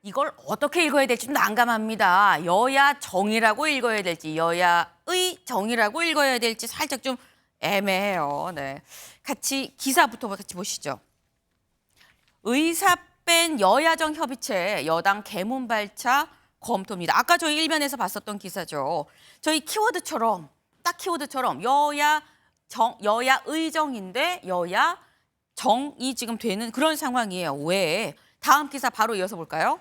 이걸 어떻게 읽어야 될지 좀 난감합니다. 여야 정이라고 읽어야 될지 여야의 정이라고 읽어야 될지 살짝 좀 애매해요. 네, 같이 기사부터 같이 보시죠. 의사 뺀 여야정 협의체 여당 개문발차 검토입니다. 아까 저희 일면에서 봤었던 기사죠. 저희 키워드처럼 딱 키워드처럼 여야 의정인데 여야 정이 지금 되는 그런 상황이에요. 왜? 다음 기사 바로 이어서 볼까요?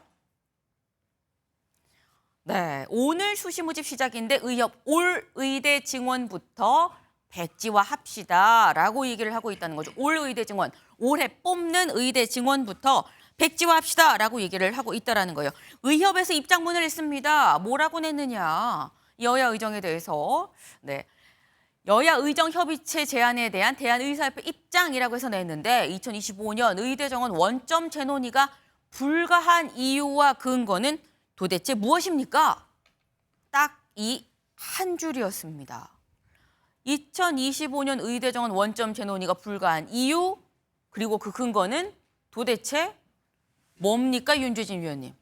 네, 오늘 수시 모집 시작인데 의협 올 의대 증원부터 백지화 합시다라고 얘기를 하고 있다는 거죠. 올 의대 증원, 올해 뽑는 의대 증원부터 백지화 합시다라고 얘기를 하고 있다라는 거예요. 의협에서 입장문을 냈습니다. 뭐라고 냈느냐? 여야 의정에 대해서. 네. 여야 의정 협의체 제안에 대한 대한의사협회 입장이라고 해서 냈는데 2025년 의대 정원 원점 재논의가 불가한 이유와 근거는 도대체 무엇입니까? 딱 이 한 줄이었습니다. 2025년 의대 정원 원점 재논의가 불가한 이유 그리고 그 근거는 도대체 뭡니까, 윤주진 위원님?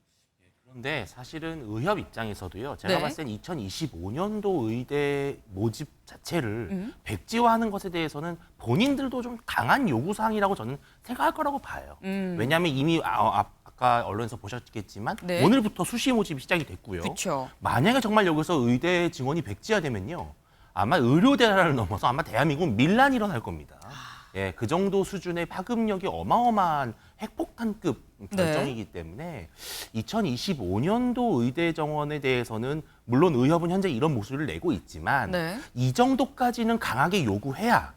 그런데 사실은 의협 입장에서도요. 제가 네. 봤을 때는 2025년도 의대 모집 자체를 백지화하는 것에 대해서는 본인들도 좀 강한 요구사항이라고 저는 생각할 거라고 봐요. 왜냐하면 이미 아까 언론에서 보셨겠지만 네. 오늘부터 수시 모집이 시작이 됐고요. 그쵸. 만약에 정말 여기서 의대 증원이 백지화되면요. 아마 의료대란을 넘어서 아마 대한민국은 밀란이 일어날 겁니다. 예, 그 정도 수준의 파급력이 어마어마한 핵폭탄급 결정이기 때문에 2025년도 의대 정원에 대해서는 물론 의협은 현재 이런 목소리를 내고 있지만 네. 이 정도까지는 강하게 요구해야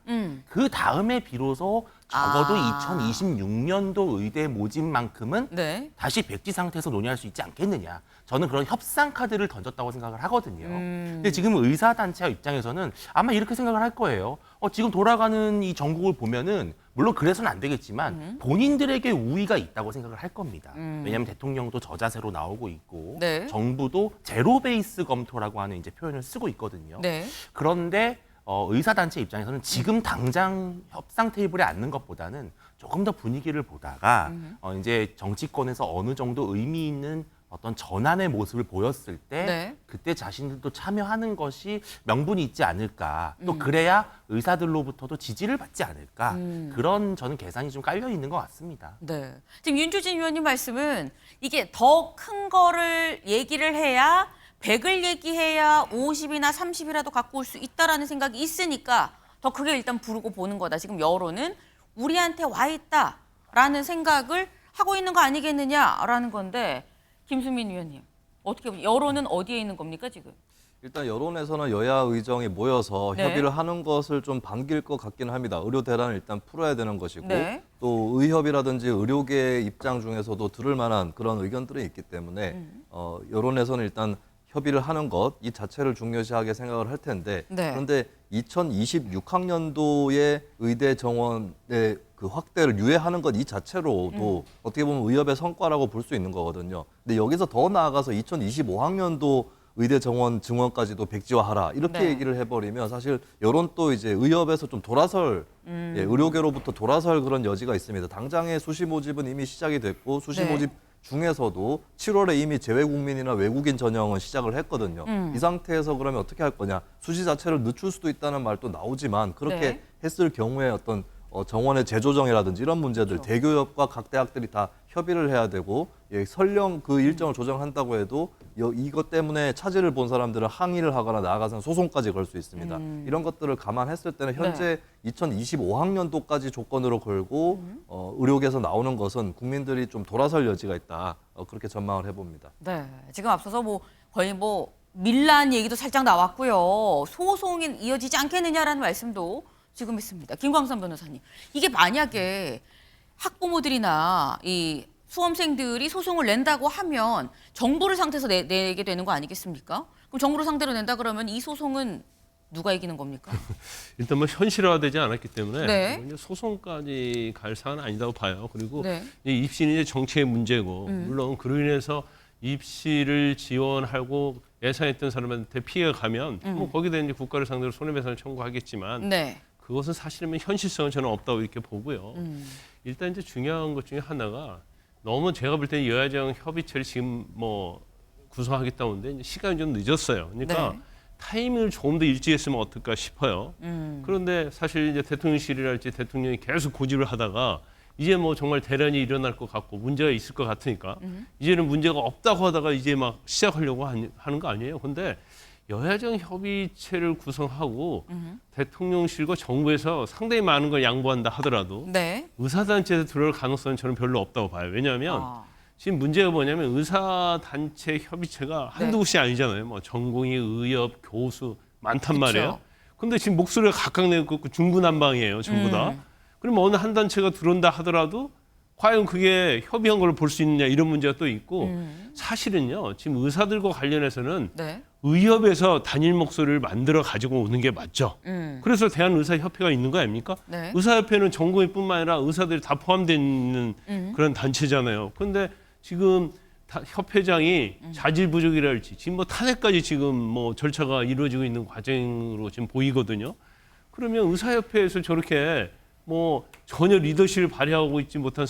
그 다음에 비로소 적어도 2026년도 의대 모집만큼은 네. 다시 백지 상태에서 논의할 수 있지 않겠느냐. 저는 그런 협상 카드를 던졌다고 생각을 하거든요. 근데 지금 의사단체 입장에서는 아마 이렇게 생각을 할 거예요. 지금 돌아가는 이 전국을 보면은 물론 그래서는 안 되겠지만 본인들에게 우위가 있다고 생각을 할 겁니다. 왜냐하면 대통령도 저자세로 나오고 있고 네. 정부도 제로 베이스 검토라고 하는 이제 표현을 쓰고 있거든요. 네. 그런데 의사단체 입장에서는 지금 당장 협상 테이블에 앉는 것보다는 조금 더 분위기를 보다가 이제 정치권에서 어느 정도 의미 있는 어떤 전환의 모습을 보였을 때 네. 그때 자신들도 참여하는 것이 명분이 있지 않을까. 또 그래야 의사들로부터도 지지를 받지 않을까. 그런 저는 계산이 좀 깔려 있는 것 같습니다. 네. 지금 윤주진 위원님 말씀은 이게 더 큰 거를 얘기를 해야 100을 얘기해야 50이나 30이라도 갖고 올 수 있다라는 생각이 있으니까 더 크게 일단 부르고 보는 거다. 지금 여론은 우리한테 와 있다라는 생각을 하고 있는 거 아니겠느냐라는 건데 김수민 위원님 어떻게 보세요? 여론은 어디에 있는 겁니까 지금? 일단 여론에서는 여야 의정이 모여서 네. 협의를 하는 것을 좀 반길 것 같기는 합니다. 의료 대란을 일단 풀어야 되는 것이고 네. 또 의협이라든지 의료계 입장 중에서도 들을 만한 그런 의견들이 있기 때문에 여론에서는 일단 협의를 하는 것 이 자체를 중요시하게 생각을 할 텐데 네. 그런데 2026학년도에 의대 정원의 그 확대를 유예하는 것 이 자체로도 어떻게 보면 의협의 성과라고 볼 수 있는 거거든요. 근데 여기서 더 나아가서 2025학년도 의대 정원 증원까지도 백지화하라 이렇게 네. 얘기를 해버리면 사실 여론 또 이제 의협에서 좀 돌아설 예, 의료계로부터 돌아설 그런 여지가 있습니다. 당장의 수시 모집은 이미 시작이 됐고 수시 네. 모집 중에서도 7월에 이미 재외국민이나 외국인 전형은 시작을 했거든요. 이 상태에서 그러면 어떻게 할 거냐. 수시 자체를 늦출 수도 있다는 말도 나오지만 그렇게 네. 했을 경우에 어떤 정원의 재조정이라든지 이런 문제들 그렇죠. 대교협과 각 대학들이 다 협의를 해야 되고 예, 설령 그 일정을 조정한다고 해도 이것 때문에 차질을 본 사람들은 항의를 하거나 나아가서는 소송까지 걸 수 있습니다. 이런 것들을 감안했을 때는 현재 2025학년도까지 조건으로 걸고 의료계에서 나오는 것은 국민들이 좀 돌아설 여지가 있다. 그렇게 전망을 해봅니다. 네. 지금 앞서서 거의 밀란 얘기도 살짝 나왔고요. 소송이 이어지지 않겠느냐라는 말씀도 지금 했습니다. 김광선 변호사님. 이게 만약에 학부모들이나 이 수험생들이 소송을 낸다고 하면 정부를 상대해서 내게 되는 거 아니겠습니까? 그럼 정부를 상대로 낸다 그러면 이 소송은 누가 이기는 겁니까? 일단 현실화되지 않았기 때문에 네. 이제 소송까지 갈 사안은 아니다고 봐요. 그리고 네. 이 입시는 이제 정치의 문제고 물론 그로 인해서 입시를 지원하고 예상했던 사람한테 피해가 가면 거기다 이제 국가를 상대로 손해배상을 청구하겠지만 네. 그것은 사실은 현실성은 저는 없다고 이렇게 보고요. 일단 이제 중요한 것 중에 하나가 너무 제가 볼 때는 여야정 협의체를 지금 뭐 구성하겠다고 하는데 이제 시간이 좀 늦었어요. 그러니까 네. 타이밍을 조금 더 일찍 했으면 어떨까 싶어요. 그런데 사실 이제 대통령실이랄지 대통령이 계속 고집을 하다가 이제 뭐 정말 대란이 일어날 것 같고 문제가 있을 것 같으니까 이제는 문제가 없다고 하다가 이제 막 시작하려고 하는 거 아니에요. 근데 여야정 협의체를 구성하고 대통령실과 정부에서 상당히 많은 걸 양보한다 하더라도 네. 의사단체에서 들어올 가능성은 저는 별로 없다고 봐요. 왜냐하면 아. 지금 문제가 뭐냐면 의사단체 협의체가 한두 곳이 아니잖아요. 뭐 전공의, 의협, 교수 많단 그쵸. 말이에요. 근데 지금 목소리가 각각 내고 있고 중구난방이에요. 전부 다. 그러면 어느 한 단체가 들어온다 하더라도 과연 그게 협의한 걸 볼 수 있느냐 이런 문제가 또 있고 사실은요. 지금 의사들과 관련해서는 네. 의협에서 단일 목소리를 만들어 가지고 오는 게 맞죠. 그래서 대한의사협회가 있는 거 아닙니까? 네. 의사협회는 전공의뿐만 아니라 의사들이 다 포함되어 있는 그런 단체잖아요. 그런데 지금 협회장이 자질부족이랄지 지금 뭐 탄핵까지 지금 뭐 절차가 이루어지고 있는 과정으로 지금 보이거든요. 그러면 의사협회에서 저렇게 뭐 전혀 리더십을 발휘하고 있지 못한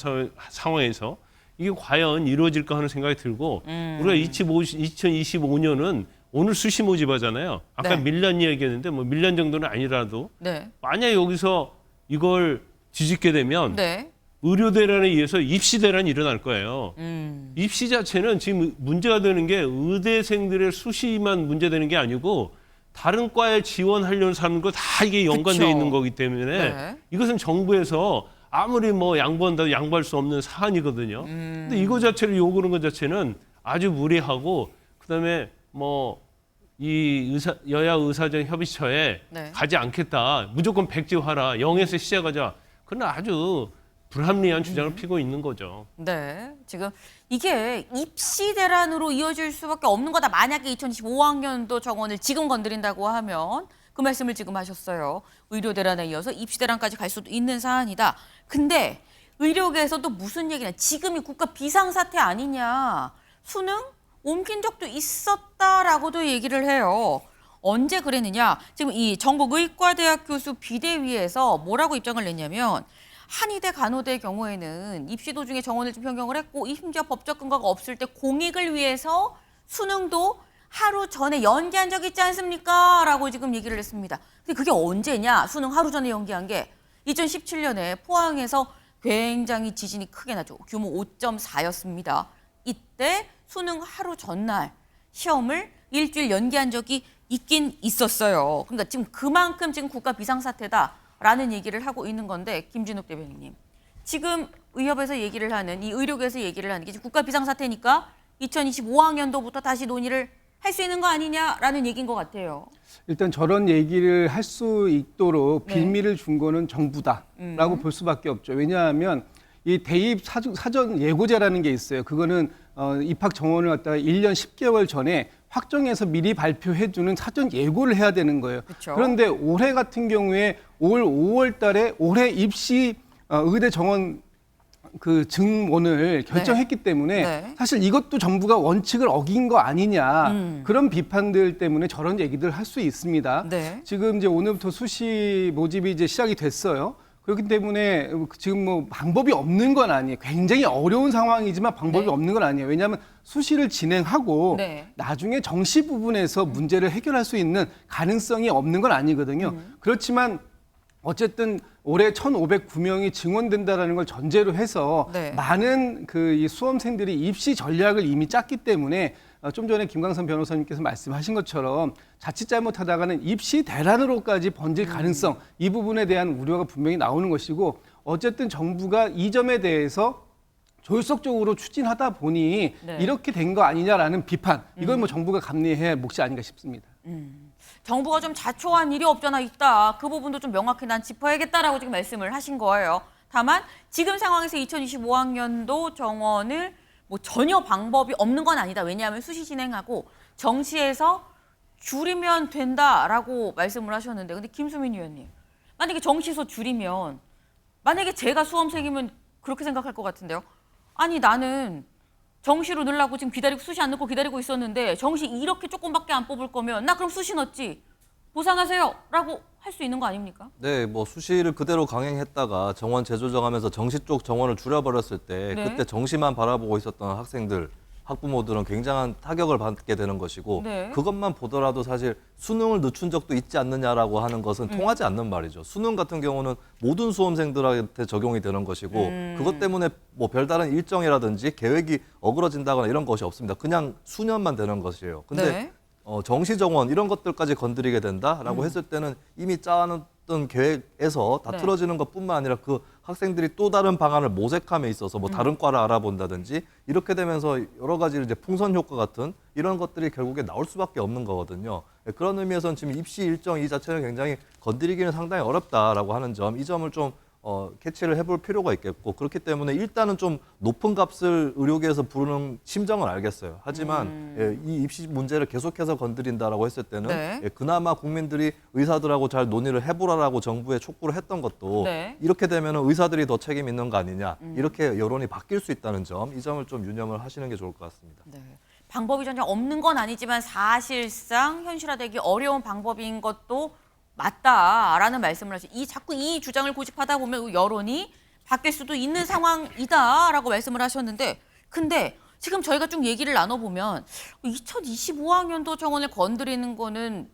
상황에서 이게 과연 이루어질까 하는 생각이 들고 우리가 2025년은 오늘 수시 모집하잖아요. 아까 네. 밀란 이야기했는데 뭐 밀란 정도는 아니라도 네. 만약 여기서 이걸 뒤집게 되면 네. 의료 대란에 의해서 입시 대란이 일어날 거예요. 입시 자체는 지금 문제가 되는 게 의대생들의 수시만 문제되는 게 아니고 다른 과에 지원하려는 사람과 다 이게 연관되어 그쵸. 있는 거기 때문에 네. 이것은 정부에서 아무리 뭐 양보한다고 양보할 수 없는 사안이거든요. 근데 이거 자체를 요구하는 것 자체는 아주 무리하고 그다음에 뭐 이 여야 의사정 협의처에 네. 가지 않겠다. 무조건 백지화라. 0에서 시작하자. 그건 아주 불합리한 주장을 피고 있는 거죠. 네. 지금 이게 입시 대란으로 이어질 수밖에 없는 거다. 만약에 2025학년도 정원을 지금 건드린다고 하면 그 말씀을 지금 하셨어요. 의료 대란에 이어서 입시 대란까지 갈 수도 있는 사안이다. 근데 의료계에서도 무슨 얘기냐. 지금이 국가 비상사태 아니냐. 수능 옮긴 적도 있었다라고도 얘기를 해요. 언제 그랬느냐. 지금 이 전국의과대학 교수 비대위에서 뭐라고 입장을 냈냐면 한의대 간호대의 경우에는 입시 도중에 정원을 좀 변경을 했고 심지어 법적 근거가 없을 때 공익을 위해서 수능도 하루 전에 연기한 적 있지 않습니까? 라고 지금 얘기를 했습니다. 근데 그게 언제냐? 수능 하루 전에 연기한 게 2017년에 포항에서 굉장히 지진이 크게 나죠. 규모 5.4였습니다. 이때 수능 하루 전날 시험을 일주일 연기한 적이 있긴 있었어요. 그러니까 지금 그만큼 지금 국가 비상사태다라는 얘기를 하고 있는 건데 김진욱 대변인님. 지금 의협에서 얘기를 하는 이 의료계에서 얘기를 하는 게 지금 국가 비상사태니까 2025학년도부터 다시 논의를 할 수 있는 거 아니냐라는 얘기인 것 같아요. 일단 저런 얘기를 할 수 있도록 네. 빌미를 준 거는 정부다라고 볼 수밖에 없죠. 왜냐하면 이 대입 사전 예고제라는 게 있어요. 그거는 입학 정원을 갖다가 1년 10개월 전에 확정해서 미리 발표해주는 사전 예고를 해야 되는 거예요. 그쵸. 그런데 올해 같은 경우에 올 5월 달에 올해 입시 의대 정원 그 증원을 결정했기 때문에 네. 사실 이것도 정부가 원칙을 어긴 거 아니냐 그런 비판들 때문에 저런 얘기들 할 수 있습니다. 네. 지금 이제 오늘부터 수시 모집이 이제 시작이 됐어요. 그렇기 때문에 지금 뭐 방법이 없는 건 아니에요. 굉장히 어려운 상황이지만 방법이 네. 없는 건 아니에요. 왜냐하면 수시를 진행하고 네. 나중에 정시 부분에서 문제를 해결할 수 있는 가능성이 없는 건 아니거든요. 그렇지만 어쨌든 올해 1,509명이 증원된다라는 걸 전제로 해서 네. 많은 그 이 수험생들이 입시 전략을 이미 짰기 때문에 좀 전에 김광선 변호사님께서 말씀하신 것처럼 자칫 잘못하다가는 입시 대란으로까지 번질 가능성 이 부분에 대한 우려가 분명히 나오는 것이고 어쨌든 정부가 이 점에 대해서 졸속적으로 추진하다 보니 네. 이렇게 된 거 아니냐라는 비판 이건 뭐 정부가 감내해야 할 몫이 아닌가 싶습니다. 정부가 좀 자초한 일이 없잖아 있다. 그 부분도 좀 명확히 난 짚어야겠다라고 지금 말씀을 하신 거예요. 다만 지금 상황에서 2025학년도 정원을 뭐 전혀 방법이 없는 건 아니다. 왜냐하면 수시 진행하고 정시에서 줄이면 된다라고 말씀을 하셨는데 근데 김수민 의원님 만약에 정시에서 줄이면 만약에 제가 수험생이면 그렇게 생각할 것 같은데요. 아니 나는 정시로 넣으려고 지금 수시 안 넣고 기다리고 있었는데 정시 이렇게 조금밖에 안 뽑을 거면 나 그럼 수시 넣지. 보상하세요라고 할 수 있는 거 아닙니까? 네, 뭐 수시를 그대로 강행했다가 정원 재조정하면서 정시 쪽 정원을 줄여버렸을 때 네. 그때 정시만 바라보고 있었던 학생들, 학부모들은 굉장한 타격을 받게 되는 것이고 네. 그것만 보더라도 사실 수능을 늦춘 적도 있지 않느냐라고 하는 것은 통하지 않는 말이죠. 수능 같은 경우는 모든 수험생들한테 적용이 되는 것이고 그것 때문에 뭐 별다른 일정이라든지 계획이 어그러진다거나 이런 것이 없습니다. 그냥 수년만 되는 것이에요. 근데 네. 정시 정원 이런 것들까지 건드리게 된다라고 했을 때는 이미 짜놨던 계획에서 다 네. 틀어지는 것뿐만 아니라 그 학생들이 또 다른 방안을 모색함에 있어서 뭐 다른 과를 알아본다든지 이렇게 되면서 여러 가지 이제 풍선 효과 같은 이런 것들이 결국에 나올 수밖에 없는 거거든요. 그런 의미에서는 지금 입시 일정 이 자체는 굉장히 건드리기는 상당히 어렵다라고 하는 점, 이 점을 좀 캐치를 해볼 필요가 있겠고 그렇기 때문에 일단은 좀 높은 값을 의료계에서 부르는 심정은 알겠어요. 하지만 이 입시 문제를 계속해서 건드린다라고 했을 때는 네. 그나마 국민들이 의사들하고 잘 논의를 해보라라고 정부에 촉구를 했던 것도 네. 이렇게 되면 의사들이 더 책임 있는 거 아니냐 이렇게 여론이 바뀔 수 있다는 점, 이 점을 좀 유념을 하시는 게 좋을 것 같습니다. 네. 방법이 전혀 없는 건 아니지만 사실상 현실화되기 어려운 방법인 것도 맞다라는 말씀을 하시. 자꾸 이 주장을 고집하다 보면 여론이 바뀔 수도 있는 상황이다라고 말씀을 하셨는데, 근데 지금 저희가 좀 얘기를 나눠보면 2025학년도 정원을 건드리는 거는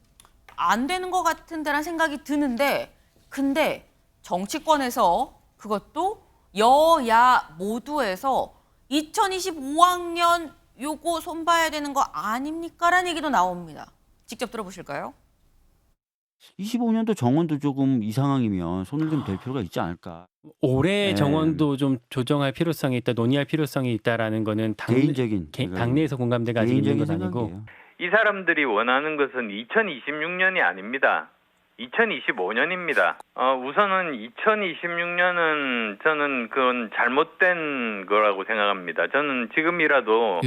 안 되는 것 같은데라는 생각이 드는데, 근데 정치권에서 그것도 여야 모두에서 2025학년 요거 손봐야 되는 거 아닙니까라는 얘기도 나옵니다. 직접 들어보실까요? 25년도 정원도 조금 이 상황이면 손을 좀 댈 필요가 있지 않을까. 올해 네. 정원도 좀 조정할 필요성이 있다, 논의할 필요성이 있다라는 거는 개인적인 당내에서 공감대가 아직 있는 건 아니고. 생각이에요. 이 사람들이 원하는 것은 2026년이 아닙니다. 2025년입니다. 우선은 2026년은 저는 그건 잘못된 거라고 생각합니다. 저는 지금이라도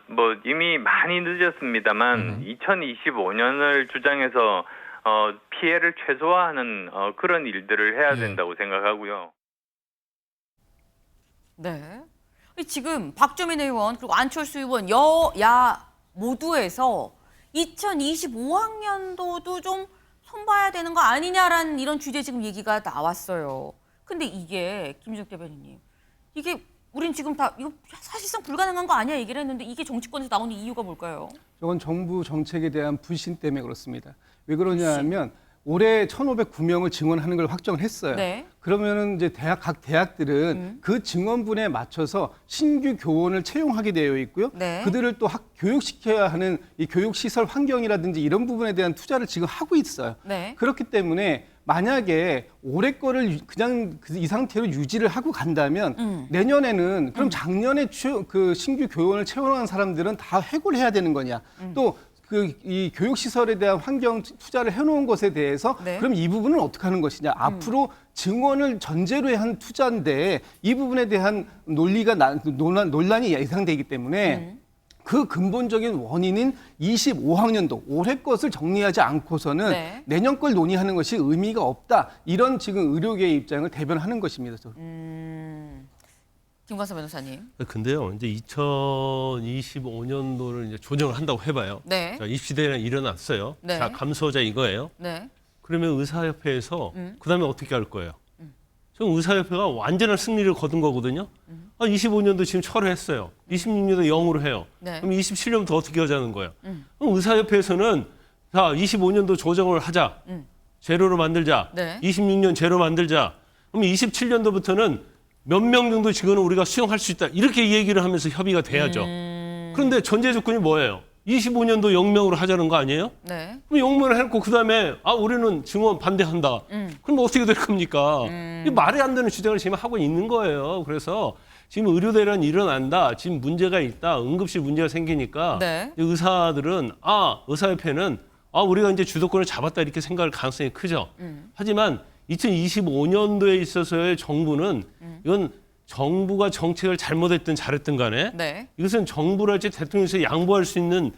뭐 이미 많이 늦었습니다만 2025년을 주장해서 피해를 최소화하는 그런 일들을 해야 된다고 생각하고요. 네. 지금 박주민 의원 그리고 안철수 의원 여야 모두에서 2025학년도도 좀 손봐야 되는 거 아니냐라는 이런 주제 지금 얘기가 나왔어요. 근데 이게 김준욱 대변인님, 이게 우린 지금 다 이거 사실상 불가능한 거 아니야 얘기를 했는데 이게 정치권에서 나오는 이유가 뭘까요? 저건 정부 정책에 대한 불신 때문에 그렇습니다. 왜 그러냐면 올해 1,509명을 증원하는 걸 확정을 했어요. 네. 그러면은 이제 각 대학들은 그 증원분에 맞춰서 신규 교원을 채용하게 되어 있고요. 네. 그들을 또 교육시켜야 하는 이 교육시설 환경이라든지 이런 부분에 대한 투자를 지금 하고 있어요. 네. 그렇기 때문에 만약에 올해 거를 그냥 이 상태로 유지를 하고 간다면 내년에는 그럼 작년에 그 신규 교원을 채용한 사람들은 다 해고를 해야 되는 거냐? 또 이 교육 시설에 대한 환경 투자를 해놓은 것에 대해서 네. 그럼 이 부분은 어떻게 하는 것이냐? 앞으로 증원을 전제로 한 투자인데 이 부분에 대한 논란이 예상되기 때문에. 그 근본적인 원인인 25학년도 올해 것을 정리하지 않고서는 네. 내년 걸 논의하는 것이 의미가 없다. 이런 지금 의료계의 입장을 대변하는 것입니다. 김관섭 변호사님. 근데요, 이제 2025년도를 이제 조정을 한다고 해봐요. 네. 자, 입시대회가 일어났어요. 네. 자, 감소자 이거예요. 네. 그러면 의사협회에서 그다음에 어떻게 할 거예요? 지금 의사협회가 완전한 승리를 거둔 거거든요. 25년도 지금 철회했어요. 26년도 0으로 해요. 네. 그럼 27년부터 어떻게 하자는 거예요? 그럼 의사협회에서는 자 25년도 조정을 하자. 제로로 만들자. 네. 26년 제로 만들자. 그럼 27년도부터는 몇 명 정도 직원을 우리가 수용할 수 있다. 이렇게 얘기를 하면서 협의가 돼야죠. 그런데 전제 조건이 뭐예요? 25년도 0명으로 하자는 거 아니에요? 네. 그럼 0명을 해놓고 그다음에 우리는 증원 반대한다. 그럼 어떻게 될 겁니까? 이 말이 안 되는 주장을 지금 하고 있는 거예요. 그래서 지금 의료대란이 일어난다. 지금 문제가 있다. 응급실 문제가 생기니까 네. 의사들은 의사협회는 우리가 이제 주도권을 잡았다 이렇게 생각할 가능성이 크죠. 하지만 2025년도에 있어서의 정부는 이건 정부가 정책을 잘못했든 잘했든 간에 네. 이것은 정부랄지 대통령에서 양보할 수 있는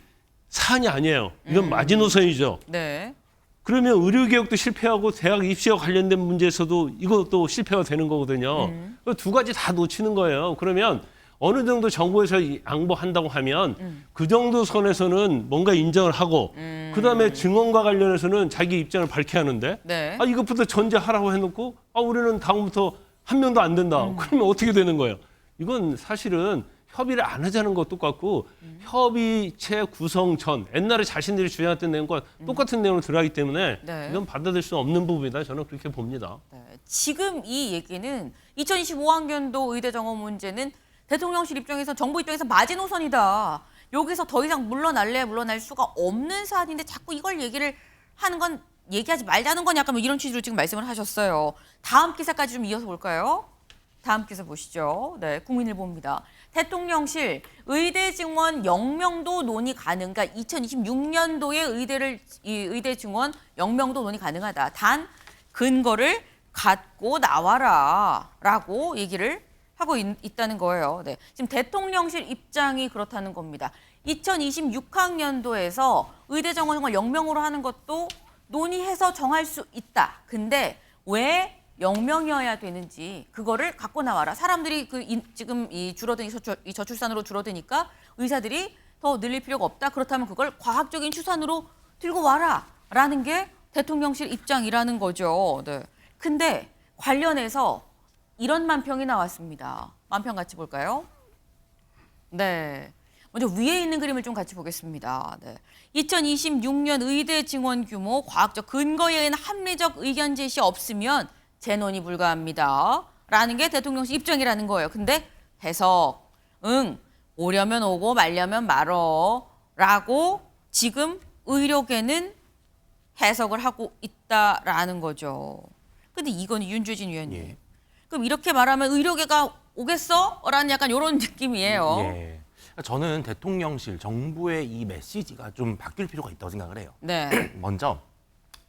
사안이 아니에요. 이건 마지노선이죠. 네. 그러면 의료개혁도 실패하고 대학 입시와 관련된 문제에서도 이것도 실패가 되는 거거든요. 두 가지 다 놓치는 거예요. 그러면 어느 정도 정부에서 양보한다고 하면 그 정도 선에서는 뭔가 인정을 하고 그다음에 증언과 관련해서는 자기 입장을 밝혀야 하는데 네. 이것부터 전제하라고 해놓고 우리는 다음부터 한 명도 안 된다. 그러면 어떻게 되는 거예요? 이건 사실은 협의를 안 하자는 것 똑같고 협의체 구성 전 옛날에 자신들이 주장했던 내용과 똑같은 내용을 들어가기 때문에 네. 이건 받아들일 수 없는 부분이다. 저는 그렇게 봅니다. 네. 지금 이 얘기는 2025학년도 의대 정원 문제는 대통령실 입장에서 정부 입장에서 마지노선이다. 여기서 더 이상 물러날 수가 없는 사안인데 자꾸 이걸 얘기를 하는 건 얘기하지 말자는 건 약간 뭐 이런 취지로 지금 말씀을 하셨어요. 다음 기사까지 좀 이어서 볼까요? 다음 기사 보시죠. 네, 국민일보입니다. 대통령실 의대 증원 영명도 논의 가능. 그러니까 2026년도에 의대 증원 영명도 논의 가능하다. 단 근거를 갖고 나와라라고 얘기를 하고 있다는 거예요. 네, 지금 대통령실 입장이 그렇다는 겁니다. 2026학년도에서 의대 정원을 영명으로 하는 것도 논의해서 정할 수 있다. 근데 왜 영명이어야 되는지 그거를 갖고 나와라. 사람들이 지금 줄어든 이 저출산으로 줄어드니까 의사들이 더 늘릴 필요가 없다. 그렇다면 그걸 과학적인 추산으로 들고 와라라는 게 대통령실 입장이라는 거죠. 네. 근데 관련해서 이런 만평이 나왔습니다. 만평 같이 볼까요? 네. 먼저 위에 있는 그림을 좀 같이 보겠습니다. 네. 2026년 의대 증원 규모 과학적 근거에 의한 합리적 의견 제시 없으면 재논의 불가합니다. 라는 게 대통령실 입장이라는 거예요. 근데 해석, 오려면 오고 말려면 말어 라고 지금 의료계는 해석을 하고 있다라는 거죠. 근데 이건 윤주진 위원님. 예. 그럼 이렇게 말하면 의료계가 오겠어? 라는 약간 이런 느낌이에요. 예. 저는 대통령실, 정부의 이 메시지가 좀 바뀔 필요가 있다고 생각을 해요. 네. 먼저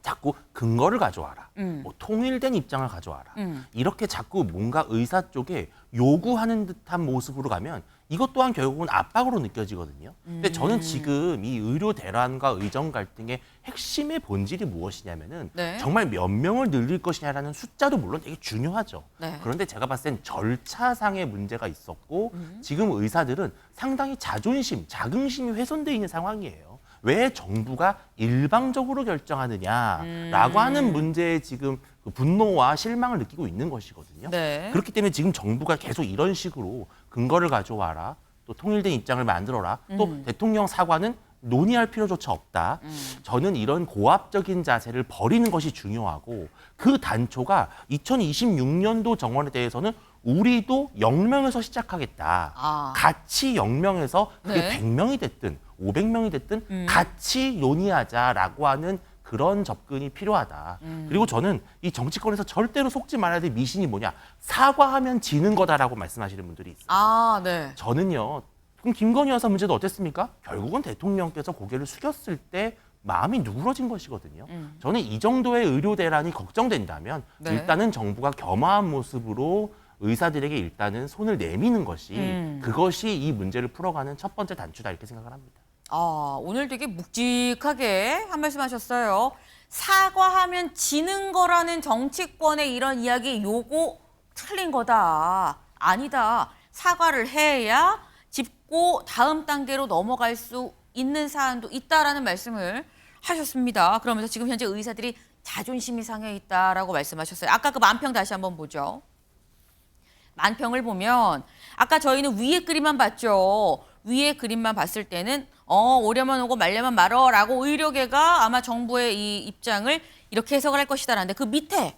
자꾸 근거를 가져와라. 뭐 통일된 입장을 가져와라. 이렇게 자꾸 뭔가 의사 쪽에 요구하는 듯한 모습으로 가면 이것 또한 결국은 압박으로 느껴지거든요. 근데 저는 지금 이 의료 대란과 의정 갈등의 핵심의 본질이 무엇이냐면은 네. 정말 몇 명을 늘릴 것이냐라는 숫자도 물론 되게 중요하죠. 네. 그런데 제가 봤을 땐 절차상의 문제가 있었고 지금 의사들은 상당히 자존심, 자긍심이 훼손돼 있는 상황이에요. 왜 정부가 일방적으로 결정하느냐라고 하는 문제에 지금 그 분노와 실망을 느끼고 있는 것이거든요. 네. 그렇기 때문에 지금 정부가 계속 이런 식으로 근거를 가져와라, 또 통일된 입장을 만들어라, 또 대통령 사과는 논의할 필요조차 없다. 저는 이런 고압적인 자세를 버리는 것이 중요하고 그 단초가 2026년도 정원에 대해서는 우리도 영명에서 시작하겠다. 같이 영명해서 그게 네. 100명이 됐든 500명이 됐든 같이 논의하자라고 하는 그런 접근이 필요하다. 그리고 저는 이 정치권에서 절대로 속지 말아야 될 미신이 뭐냐. 사과하면 지는 거다라고 말씀하시는 분들이 있어요. 네. 저는요. 그럼 김건희 여사 문제도 어땠습니까? 결국은 대통령께서 고개를 숙였을 때 마음이 누그러진 것이거든요. 저는 이 정도의 의료 대란이 걱정된다면 네. 일단은 정부가 겸허한 모습으로 의사들에게 일단은 손을 내미는 것이 그것이 이 문제를 풀어가는 첫 번째 단추다 이렇게 생각을 합니다. 오늘 되게 묵직하게 한 말씀 하셨어요. 사과하면 지는 거라는 정치권의 이런 이야기 요거 틀린 거다. 아니다. 사과를 해야 짚고 다음 단계로 넘어갈 수 있는 사안도 있다라는 말씀을 하셨습니다. 그러면서 지금 현재 의사들이 자존심이 상해 있다라고 말씀하셨어요. 아까 그 만평 다시 한번 보죠. 만평을 보면 아까 저희는 위에 그림만 봤죠. 위에 그림만 봤을 때는 오려면 오고 말려면 말어라고 의료계가 아마 정부의 이 입장을 이렇게 해석을 할 것이다라는데 그 밑에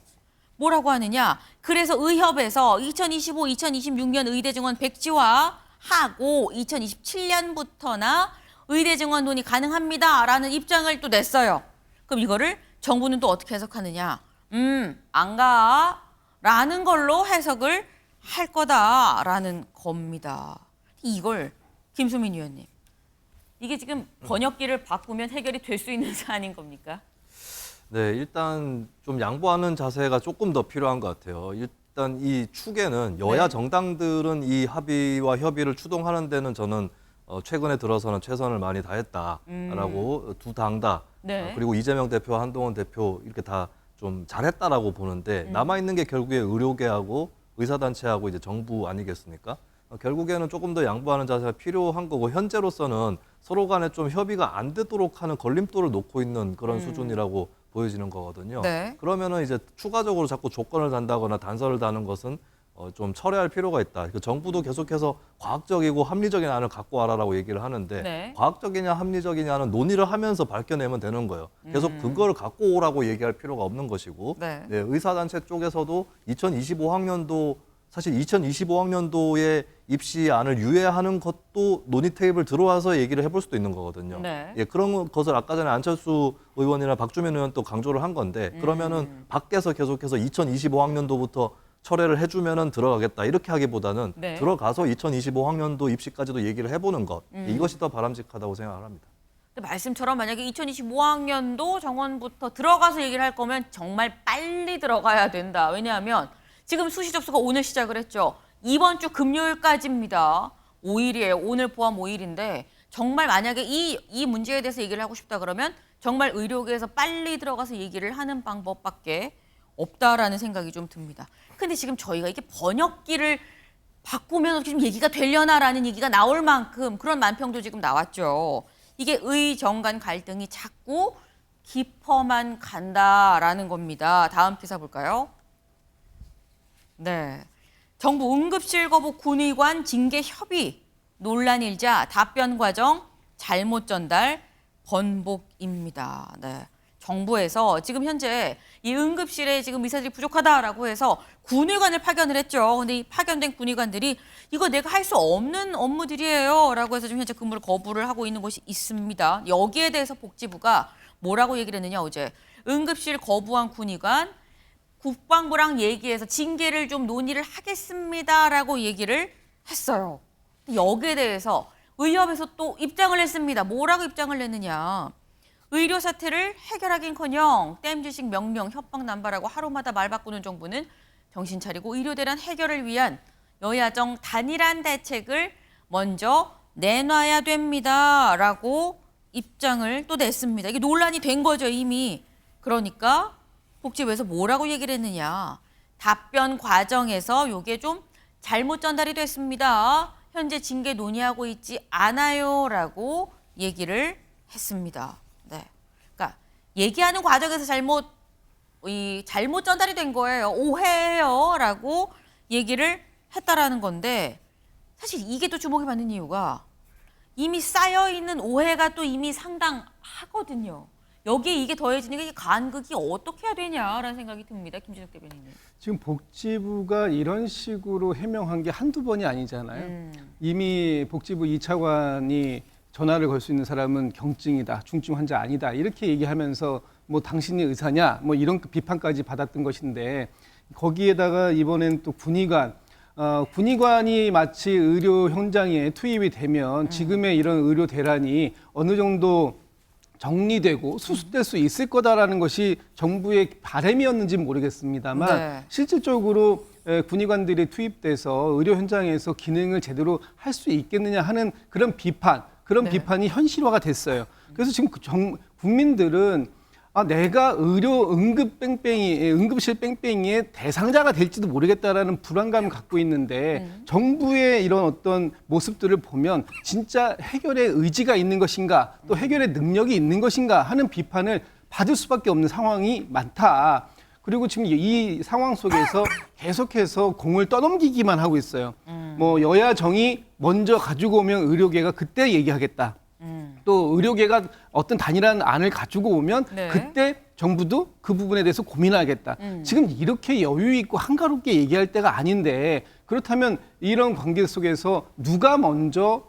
뭐라고 하느냐. 그래서 의협에서 2025, 2026년 의대 증원 백지화하고 2027년부터나 의대 증원 논의 가능합니다라는 입장을 또 냈어요. 그럼 이거를 정부는 또 어떻게 해석하느냐. 안 가라는 걸로 해석을 할 거다라는 겁니다. 이걸 김수민 의원님, 이게 지금 번역기를 바꾸면 해결이 될 수 있는 사안인 겁니까? 네, 일단 좀 양보하는 자세가 조금 더 필요한 것 같아요. 일단 이 축에는 여야 네. 정당들은 이 합의와 협의를 추동하는 데는 저는 최근에 들어서는 최선을 많이 다했다라고 두 당 다 네. 그리고 이재명 대표, 한동훈 대표 이렇게 다 좀 잘했다라고 보는데 남아 있는 게 결국에 의료계하고 의사단체하고 이제 정부 아니겠습니까? 결국에는 조금 더 양보하는 자세가 필요한 거고 현재로서는 서로 간에 좀 협의가 안 되도록 하는 걸림돌을 놓고 있는 그런 수준이라고 보여지는 거거든요. 네. 그러면은 이제 추가적으로 자꾸 조건을 단다거나 단서를 다는 것은 좀 철회할 필요가 있다. 그 정부도 계속해서 과학적이고 합리적인 안을 갖고 와라라고 얘기를 하는데 네. 과학적이냐 합리적이냐는 논의를 하면서 밝혀내면 되는 거예요. 계속 그걸 갖고 오라고 얘기할 필요가 없는 것이고 네. 네, 의사단체 쪽에서도 2025학년도 사실 2025학년도에 입시안을 유예하는 것도 논의 테이블 들어와서 얘기를 해볼 수도 있는 거거든요. 네. 예, 그런 것을 아까 전에 안철수 의원이나 박주민 의원 또 강조를 한 건데 그러면은 밖에서 계속해서 2025학년도부터 철회를 해주면은 들어가겠다 이렇게 하기보다는 네. 들어가서 2025학년도 입시까지도 얘기를 해보는 것 이것이 더 바람직하다고 생각을 합니다. 근데 말씀처럼 만약에 2025학년도 정원부터 들어가서 얘기를 할 거면 정말 빨리 들어가야 된다. 왜냐하면 지금 수시 접수가 오늘 시작을 했죠. 이번 주 금요일까지입니다. 5일이에요. 오늘 포함 5일인데 정말 만약에 이 문제에 대해서 얘기를 하고 싶다 그러면 정말 의료계에서 빨리 들어가서 얘기를 하는 방법밖에 없다라는 생각이 좀 듭니다. 근데 지금 저희가 이게 번역기를 바꾸면 좀 얘기가 되려나라는 얘기가 나올 만큼 그런 만평도 지금 나왔죠. 이게 의정 간 갈등이 자꾸 깊어만 간다라는 겁니다. 다음 기사 볼까요? 네. 정부 응급실 거부 군의관 징계 협의 논란 일자 답변 과정 잘못 전달 번복입니다. 네. 정부에서 지금 현재 이 응급실에 지금 의사들이 부족하다라고 해서 군의관을 파견을 했죠. 근데 이 파견된 군의관들이 이거 내가 할 수 없는 업무들이에요 라고 해서 지금 현재 근무를 거부를 하고 있는 곳이 있습니다. 여기에 대해서 복지부가 뭐라고 얘기를 했느냐 어제 응급실 거부한 군의관 국방부랑 얘기해서 징계를 좀 논의를 하겠습니다라고 얘기를 했어요. 여기에 대해서 의협에서 또 입장을 냈습니다. 뭐라고 입장을 냈느냐. 의료 사태를 해결하긴커녕 땜질식 명령, 협박 남발하고 하루마다 말 바꾸는 정부는 정신 차리고 의료 대란 해결을 위한 여야정 단일한 대책을 먼저 내놔야 됩니다라고 입장을 또 냈습니다. 이게 논란이 된 거죠 이미. 그러니까 복지부에서 뭐라고 얘기를 했느냐. 답변 과정에서 이게 좀 잘못 전달이 됐습니다. 현재 징계 논의하고 있지 않아요라고 얘기를 했습니다. 네, 그러니까 얘기하는 과정에서 잘못 전달이 된 거예요. 오해예요라고 얘기를 했다라는 건데 사실 이게 또 주목이 받는 이유가 이미 쌓여 있는 오해가 또 이미 상당하거든요. 여기에 이게 더해지니까 이게 간극이 어떻게 해야 되냐라는 생각이 듭니다. 김진욱 대변인님. 지금 복지부가 이런 식으로 해명한 게 한두 번이 아니잖아요. 이미 복지부 2차관이 전화를 걸 수 있는 사람은 경증이다, 중증 환자 아니다 이렇게 얘기하면서 뭐 당신이 의사냐 뭐 이런 비판까지 받았던 것인데 거기에다가 이번엔 또 군의관이 마치 의료 현장에 투입이 되면 지금의 이런 의료 대란이 어느 정도 정리되고 수습될 수 있을 거다라는 것이 정부의 바람이었는지 모르겠습니다만 네. 실질적으로 군의관들이 투입돼서 의료 현장에서 기능을 제대로 할 수 있겠느냐 하는 그런 네. 비판이 현실화가 됐어요. 그래서 지금 국민들은 내가 응급실 뺑뺑이의 대상자가 될지도 모르겠다라는 불안감을 갖고 있는데 정부의 이런 어떤 모습들을 보면 진짜 해결의 의지가 있는 것인가 또 해결의 능력이 있는 것인가 하는 비판을 받을 수밖에 없는 상황이 많다. 그리고 지금 이 상황 속에서 계속해서 공을 떠넘기기만 하고 있어요. 뭐 여야 정이 먼저 가지고 오면 의료계가 그때 얘기하겠다. 또 의료계가 어떤 단일한 안을 가지고 오면 네. 그때 정부도 그 부분에 대해서 고민하겠다. 지금 이렇게 여유 있고 한가롭게 얘기할 때가 아닌데 그렇다면 이런 관계 속에서 누가 먼저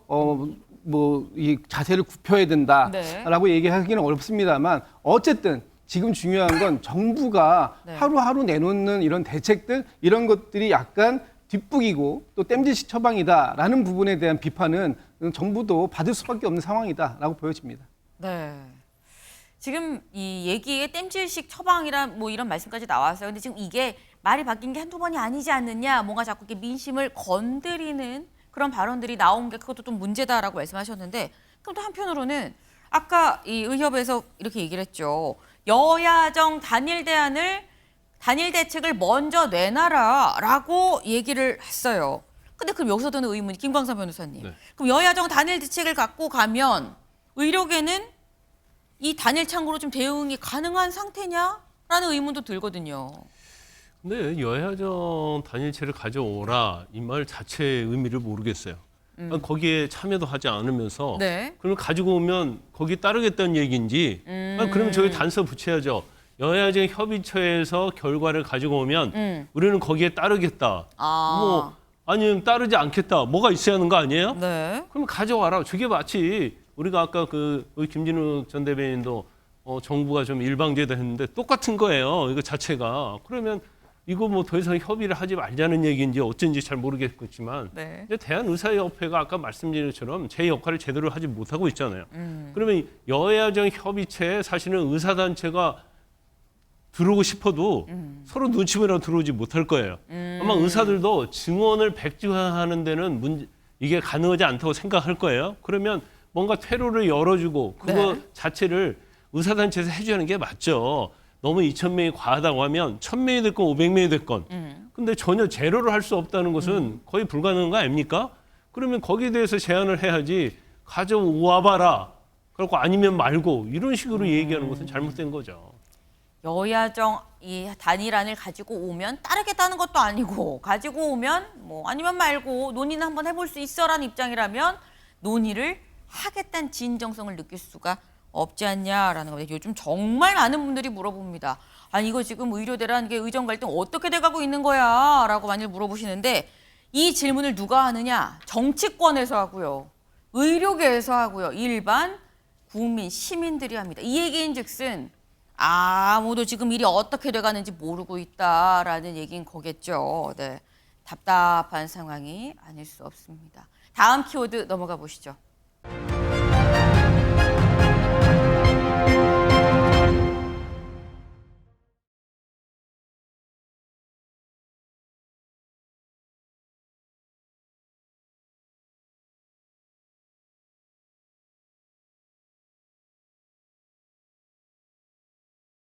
이 자세를 굽혀야 된다라고 네. 얘기하기는 어렵습니다만 어쨌든 지금 중요한 건 정부가 네. 하루하루 내놓는 이런 대책들 이런 것들이 약간 뒷북이고 또 땜질식 처방이다라는 부분에 대한 비판은 정부도 받을 수밖에 없는 상황이다라고 보여집니다. 네. 지금 이 얘기에 땜질식 처방이란 뭐 이런 말씀까지 나왔어요. 근데 지금 이게 말이 바뀐 게 한두 번이 아니지 않느냐. 뭔가 자꾸 이렇게 민심을 건드리는 그런 발언들이 나온 게 그것도 좀 문제다라고 말씀하셨는데 그럼 또 한편으로는 아까 이 의협에서 이렇게 얘기를 했죠. 여야정 단일 대책을 먼저 내놔라라고 얘기를 했어요. 근데 그럼 여기서 드는 의문이 김광선 변호사님. 네. 그럼 여야정 단일 대책을 갖고 가면 의료계는 이 단일 창구로 좀 대응이 가능한 상태냐라는 의문도 들거든요. 근데 여야정 단일체를 가져오라 이 말 자체의 의미를 모르겠어요. 거기에 참여도 하지 않으면서 네. 그럼 가지고 오면 거기 따르겠다는 얘기인지 그러면 저기 단서 붙여야죠. 여야정 협의체에서 결과를 가지고 오면 우리는 거기에 따르겠다. 뭐 아니면 따르지 않겠다. 뭐가 있어야 하는 거 아니에요? 네. 그럼 가져와라. 저게 마치 우리가 아까 우리 김진우 전 대변인도 정부가 좀 일방제다 했는데 똑같은 거예요. 이거 자체가. 그러면 이거 뭐 더 이상 협의를 하지 말자는 얘기인지 어쩐지 잘 모르겠지만 네. 근데 대한의사협회가 아까 말씀드린 것처럼 제 역할을 제대로 하지 못하고 있잖아요. 그러면 여야정 협의체에 사실은 의사단체가 들어오고 싶어도 서로 눈치 보느라 들어오지 못할 거예요. 아마 의사들도 증언을 백지화하는 데는 이게 가능하지 않다고 생각할 거예요. 그러면 뭔가 퇴로를 열어주고 그거 네. 자체를 의사단체에서 해줘야 하는 게 맞죠. 너무 2,000명이 과하다고 하면 1,000명이 됐건 500명이 됐건 근데 전혀 제로를 할 수 없다는 것은 거의 불가능한 거 아닙니까? 그러면 거기에 대해서 제안을 해야지 가져와봐라. 그리고 아니면 말고 이런 식으로 얘기하는 것은 잘못된 거죠. 여야정 이 단일안을 가지고 오면 따르겠다는 것도 아니고 가지고 오면 뭐 아니면 말고 논의는 한번 해볼 수 있어라는 입장이라면 논의를 하겠다는 진정성을 느낄 수가 없지 않냐라는 겁니다. 요즘 정말 많은 분들이 물어봅니다. 아니 이거 지금 의료대란 게 의정 갈등 어떻게 돼가고 있는 거야? 라고 많이 물어보시는데 이 질문을 누가 하느냐? 정치권에서 하고요. 의료계에서 하고요. 일반 국민, 시민들이 합니다. 이 얘기인즉슨 아무도 지금 일이 어떻게 돼가는지 모르고 있다라는 얘기인 거겠죠. 네, 답답한 상황이 아닐 수 없습니다. 다음 키워드 넘어가 보시죠.